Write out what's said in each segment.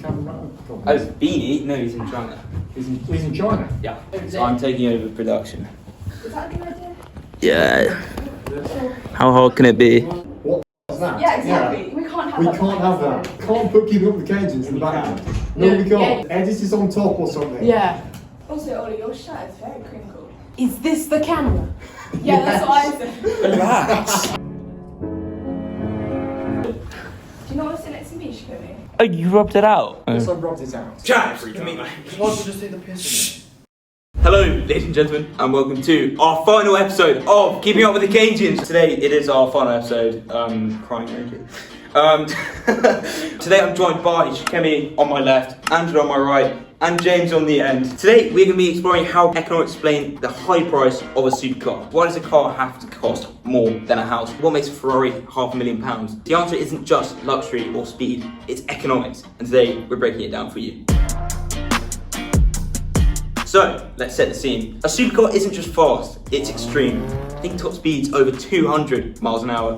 Oh, Beany? No, he's in China. He's in China? Yeah. So I'm taking over production. Is that a good idea? Yeah. How hard can it be? What's that? Yeah, exactly. We can't have that. We can't have that. Can't put Keeping Up with the Keynesians in the background. No, we can't. Edit is on top or something. Yeah. Also, Ollie, your shirt is very crinkled. Is this the camera? Yeah, that's what I said. Relax. Do you not want to sit next to me, Shikemi? Oh, you rubbed it out? Yes, I rubbed it out. Chat, freaking me, man. Why don't you just take the piss Hello, ladies and gentlemen, and welcome to our final episode of Keeping Up with the Keynesians. Today, it is our final episode, crying emoji. Today, I'm joined by Shikemi on my left, Andrew on my right, and James on the end. Today, we're going to be exploring how economics explain the high price of a supercar. Why does a car have to cost more than a house? What makes a Ferrari £500,000? The answer isn't just luxury or speed, it's economics. And today, we're breaking it down for you. So, let's set the scene. A supercar isn't just fast, it's extreme. I think top speed's over 200 miles an hour.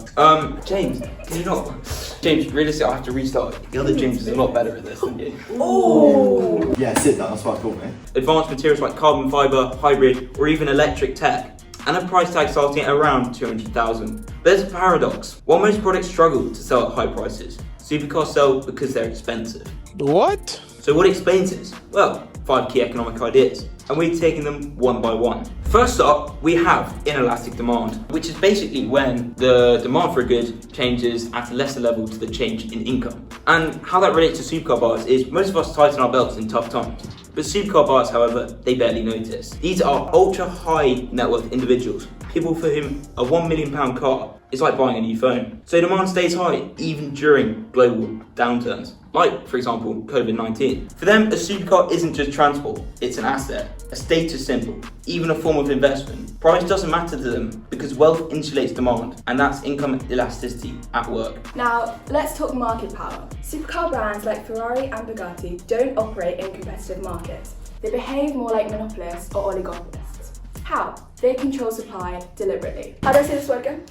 James, can you not? James, realistically, I have to restart. The other James is a lot better at this than you. Oh! Yeah, sit down, that's what I called me. Advanced materials like carbon fibre, hybrid, or even electric tech, and a price tag starting at around 200,000. But there's a paradox. While most products struggle to sell at high prices, supercars sell because they're expensive. What? So what explains this? Well, 5 key economic ideas, and we're taking them one by one. First up, we have inelastic demand, which is basically when the demand for a good changes at a lesser level to the change in income. And how that relates to supercar buyers is most of us tighten our belts in tough times. But supercar buyers, however, they barely notice. These are ultra high net worth individuals, people for whom a £1 million car is like buying a new phone. So demand stays high, even during global downturns, like, for example, COVID-19. For them, a supercar isn't just transport, it's an asset, a status symbol, even a form of investment. Price doesn't matter to them because wealth insulates demand, and that's income elasticity at work. Now, let's talk market power. Supercar brands like Ferrari and Bugatti don't operate in competitive markets. They behave more like monopolists or oligopolists. How? They control supply deliberately. How do I say this word again?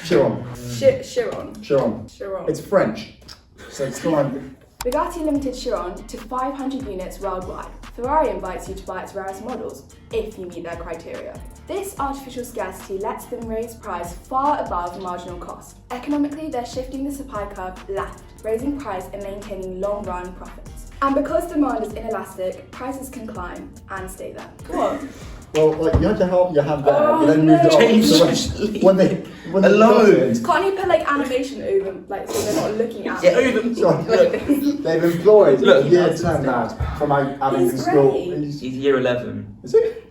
Chiron. Chiron. Chiron. It's French, so it's fine. Bugatti limited Chiron to 500 units worldwide. Ferrari invites you to buy its rarest models, if you meet their criteria. This artificial scarcity lets them raise price far above marginal cost. Economically, they're shifting the supply curve left, raising price and maintaining long-run profits. And because demand is inelastic, prices can climb and stay there. What? Well, like, you had to hold your hand there, but then no. moved it on. James, So just leave. when they Alone. Can't you put like animation over, like so they're not looking at Yeah, it? over. Sorry, look, they've employed Look. a year 10 lad from Abingdon He's School. great. He's year 11. Is it?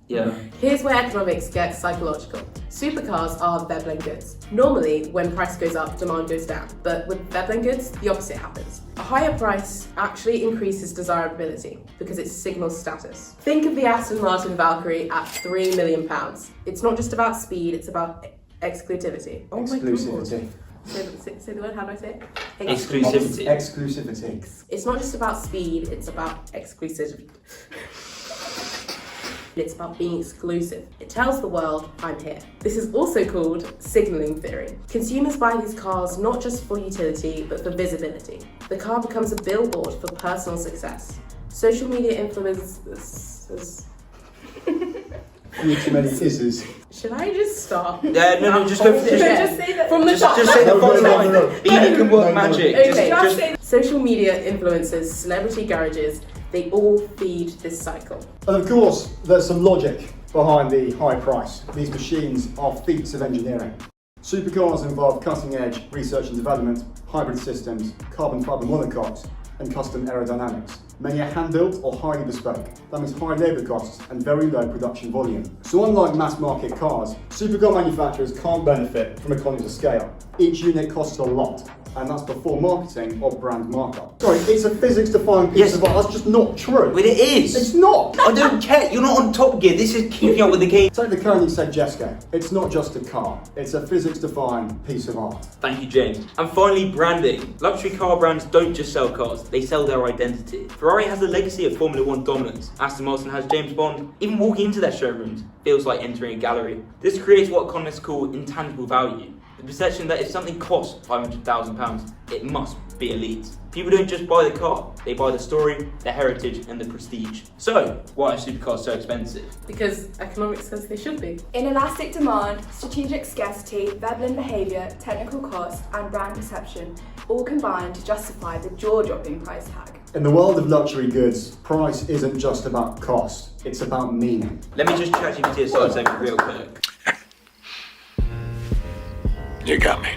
Yeah. Here's where economics gets psychological. Supercars are Veblen goods. Normally, when price goes up, demand goes down. But with Veblen goods, the opposite happens. A higher price actually increases desirability because it signals status. Think of the Aston Martin Valkyrie at £3 million. It's not just about speed, it's about exclusivity. Oh my Exclusivity. God. Say the word, how do I say it? Exclusivity. Exclusivity. It's not just about speed, it's about exclusivity. It's about being exclusive. It tells the world, I'm here. This is also called signaling theory. Consumers buy these cars not just for utility, but for visibility. The car becomes a billboard for personal success. Social media influencers... Too many izzes. Should I just stop? Yeah, no, just go for Okay. Just say that. From the top. Just say the No, bottom no, line. no, no. Beany can work No, no. magic. Okay. Just say Social media influencers, celebrity garages, they all feed this cycle. And of course, there's some logic behind the high price. These machines are feats of engineering. Supercars involve cutting-edge research and development, hybrid systems, carbon fibre monocoques, and custom aerodynamics. Many are hand-built or highly bespoke. That means high labour costs and very low production volume. So unlike mass-market cars, supercar manufacturers can't benefit from economies of scale. Each unit costs a lot, and that's before marketing or brand markup. Sorry, it's a physics-defined piece Yes. of art. That's just not true. But it is. It's not. I don't care. You're not on Top Gear. This is Keeping Up with the Game. Take the Koenigsegg Jesco. It's not just a car. It's a physics-defined piece of art. Thank you, James. And finally, branding. Luxury car brands don't just sell cars, they sell their identity. Ferrari has a legacy of Formula 1 dominance. Aston Martin has James Bond. Even walking into their showrooms feels like entering a gallery. This creates what economists call intangible value. The perception that if something costs £500,000, it must be elite. People don't just buy the car, they buy the story, the heritage and the prestige. So, why are supercars so expensive? Because economics says they should be. Inelastic demand, strategic scarcity, Veblen behaviour, technical cost and brand perception all combine to justify the jaw-dropping price tag. In the world of luxury goods, price isn't just about cost, it's about meaning. Let me just chat GPT a side segment real quick. You got me.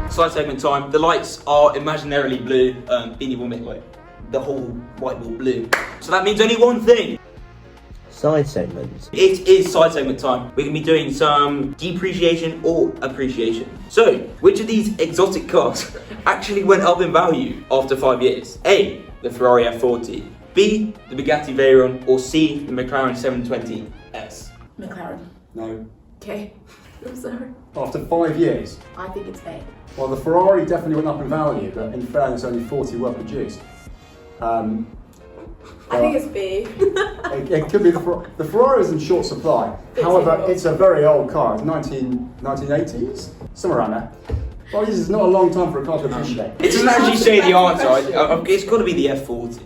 Side segment time. The lights are imaginarily blue. Beany will make like the whole whiteboard blue. So that means only one thing. Side segments. It is side segment time. We're going to be doing some depreciation or appreciation. So, which of these exotic cars actually went up in value after 5 years? A, the Ferrari F40. B, the Bugatti Veyron. Or C, the McLaren 720S. McLaren. No. Okay. I'm sorry. After 5 years, I think it's A. well, the Ferrari definitely went up in value, but in fairness, only 40 were produced. I think it's B. It could be the Ferrari is in short supply. However, it's a very old car. It's 1980s, somewhere around there. 5 years is not a long time for a car to appreciate. It doesn't actually say the answer. It's got to be the F40.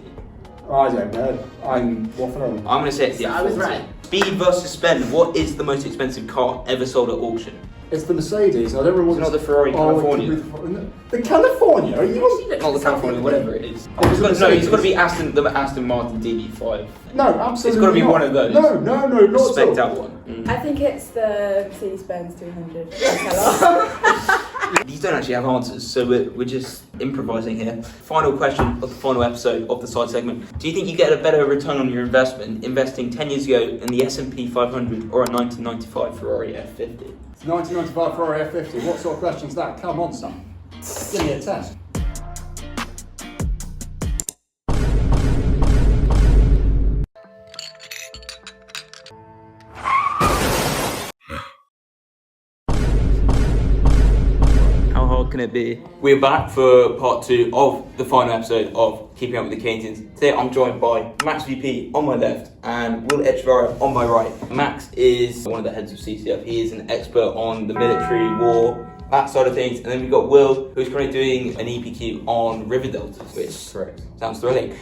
I don't know. I'm waffling. I'm going to say it's the F40. I was right. Speed versus spend. What is the most expensive car ever sold at auction? It's the Mercedes. I don't remember what It's not the Ferrari California. It could be the California? Are you? Not the California, whatever it is. Oh, it's It's got, no, it's got to be Mercedes. the Aston Martin DB5. No, absolutely. It's got to be not. one of those. No, not at all. Spec'd out one. I think it's the Mercedes-Benz 300. These don't actually have answers, so we're just improvising here. Final question of the final episode of the side segment. Do you think you get a better return on your investment investing 10 years ago in the S&P 500 or a 1995 Ferrari F50? It's 1995 Ferrari F50. What sort of question's that? Come on, son. Give me a test. How hard can it be? We're back for part 2 of the final episode of Keeping Up with the Keynesians. Today I'm joined by Max VP on my left and Will Echevarria on my right. Max is one of the heads of CCF. He is an expert on the military, war, that side of things. And then we've got Will, who's currently doing an EPQ on river deltas, which Correct. sounds thrilling.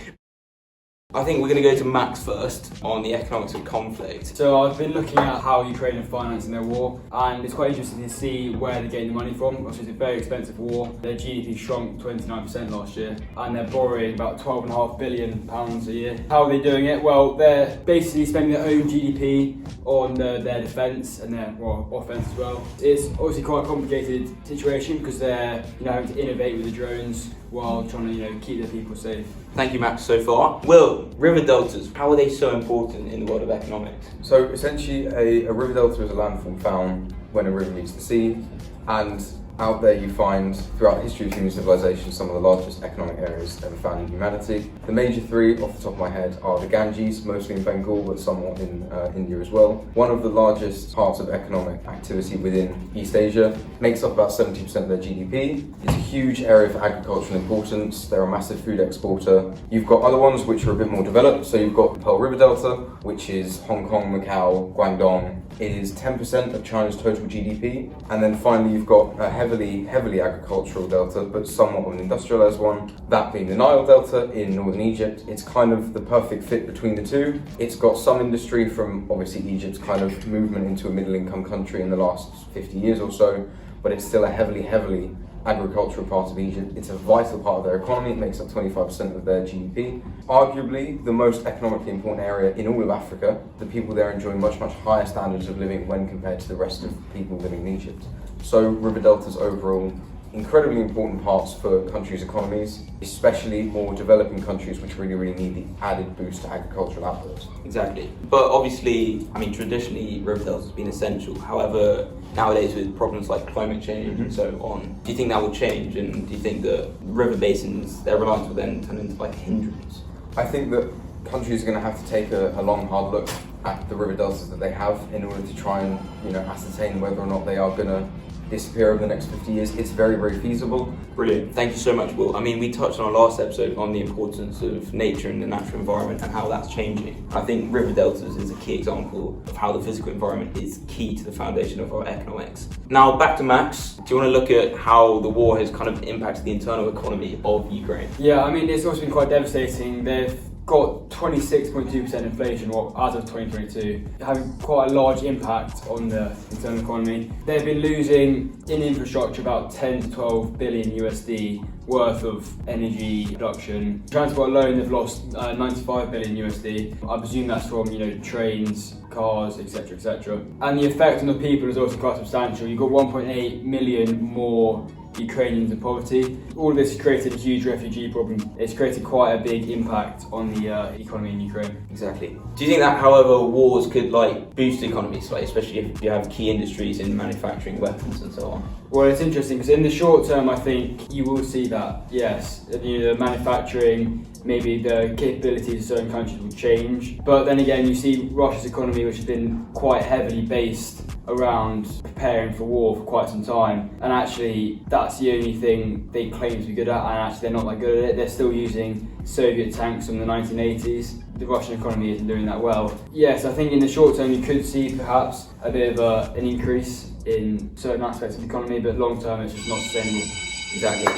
I think we're going to go to Max first on the economics of conflict. So I've been looking at how Ukraine are financing their war, and it's quite interesting to see where they're getting the money from. Obviously, it's a very expensive war. Their GDP shrunk 29% last year, and they're borrowing about £12.5 billion a year. How are they doing it? Well, they're basically spending their own GDP on their defence and their offence as well. It's obviously quite a complicated situation because they're having to innovate with the drones while trying to keep their people safe. Thank you, Max, so far. Will, river deltas, how are they so important in the world of economics? So essentially a river delta is a landform found when a river meets the sea, and out there you find, throughout the history of human civilization, some of the largest economic areas ever found in humanity. The major three, off the top of my head, are the Ganges, mostly in Bengal, but somewhat in India as well. One of the largest parts of economic activity within East Asia, makes up about 70% of their GDP. It's a huge area for agricultural importance. They're a massive food exporter. You've got other ones which are a bit more developed. So you've got the Pearl River Delta, which is Hong Kong, Macau, Guangdong. It is 10% of China's total GDP. And then finally, you've got a heavily agricultural delta, but somewhat of an industrialized one, that being the Nile Delta in northern Egypt. It's kind of the perfect fit between the two. It's got some industry from obviously Egypt's kind of movement into a middle income country in the last 50 years or so, but it's still a heavily agricultural part of Egypt. It's a vital part of their economy. It makes up 25% of their GDP. Arguably the most economically important area in all of Africa. The people there enjoy much higher standards of living when compared to the rest of people living in Egypt. So river deltas overall, incredibly important parts for countries' economies, especially more developing countries which really need the added boost to agricultural output. Exactly. But obviously, traditionally river deltas have been essential. However, nowadays with problems like climate change and so on, do you think that will change? And do you think that river basins, their reliance will then turn into like a hindrance? I think that countries are going to have to take a long, hard look at the river deltas that they have in order to try and ascertain whether or not they are going to disappear over the next 50 years. It's very, very feasible. Brilliant. Thank you so much, Will. I mean, we touched on our last episode on the importance of nature and the natural environment and how that's changing. I think river deltas is a key example of how the physical environment is key to the foundation of our economics. Now, back to Max. Do you want to look at how the war has kind of impacted the internal economy of Ukraine? Yeah, I mean, it's also been quite devastating. They've got 26.2% inflation, well, as of 2022, having quite a large impact on the internal economy. They've been losing in infrastructure about 10 to 12 billion USD worth of energy production. Transport alone, they've lost 95 billion USD. I presume that's from, trains, cars, etc., etc. And the effect on the people is also quite substantial. You've got 1.8 million more Ukrainians in poverty. All of this has created a huge refugee problem. It's created quite a big impact on the economy in Ukraine. Exactly. Do you think that, however, wars could boost economies, especially if you have key industries in manufacturing, weapons, and so on? Well, it's interesting because in the short term, I think you will see that. Yes, the manufacturing, maybe the capabilities of certain countries will change. But then again, you see Russia's economy, which has been quite heavily based around preparing for war for quite some time, and actually that's the only thing they claim to be good at, and actually they're not that good at it. They're still using Soviet tanks from the 1980s. The Russian economy isn't doing that well. Yes, I think in the short term you could see perhaps a bit of an increase in certain aspects of the economy, but long term it's just not sustainable. Exactly.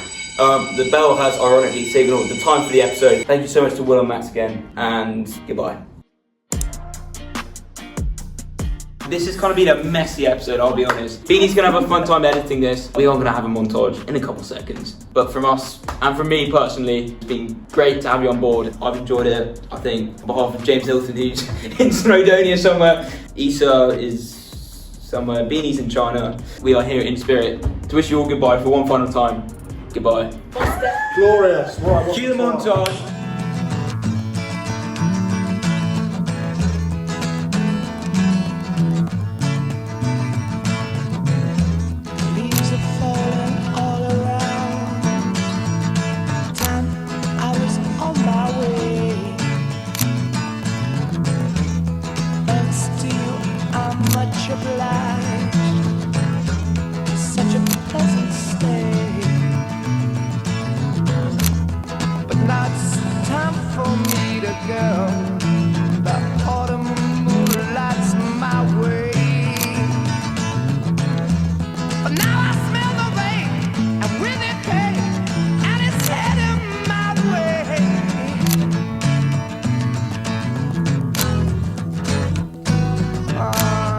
The bell has ironically signalled the time for the episode. Thank you so much to Will and Max again, and goodbye. This has kind of been a messy episode, I'll be honest. Beanie's going to have a fun time editing this. We are going to have a montage in a couple seconds. But from us, and from me personally, it's been great to have you on board. I've enjoyed it, I think, on behalf of James Hilton, who's in Snowdonia somewhere. Isa is somewhere, Beanie's in China. We are here in spirit to wish you all goodbye for one final time. Goodbye. Glorious. Right, Cue the montage.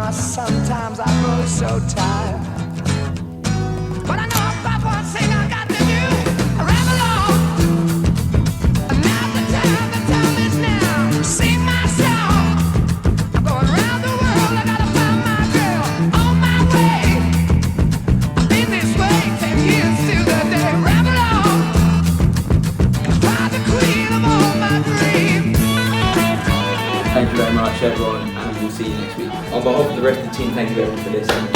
Sometimes I grow so tired, but I know a proper thing I got to do. I ramble on, and now's the time is now. Sing my song, I'm going around the world, I gotta find my girl. On my way, I've been this way 10 years to the day. Ramble on, find the queen of all my dreams. Thank you very much, everyone, and we'll see you next week. On behalf of the rest of the team, thank you everyone for listening.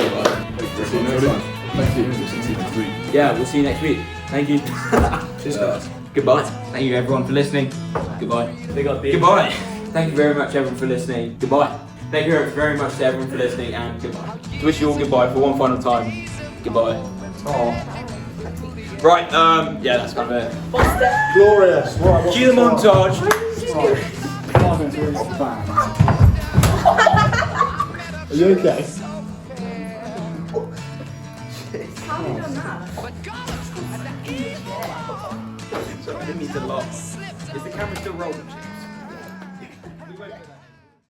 Thank you. We'll see you next week. Yeah, we'll see you next week. Thank you. Cheers, guys. Goodbye. Thank you everyone for listening. Goodbye. Goodbye. Thank you very much everyone for listening. Goodbye. Thank you very much to everyone for listening, and goodbye. To wish you all goodbye for one final time. Goodbye. Right, yeah, that's kind of it. Glorious. Right, Cue the montage. Are you okay? How have you done that? Sorry, I didn't mean to laugh. Is the camera still rolling?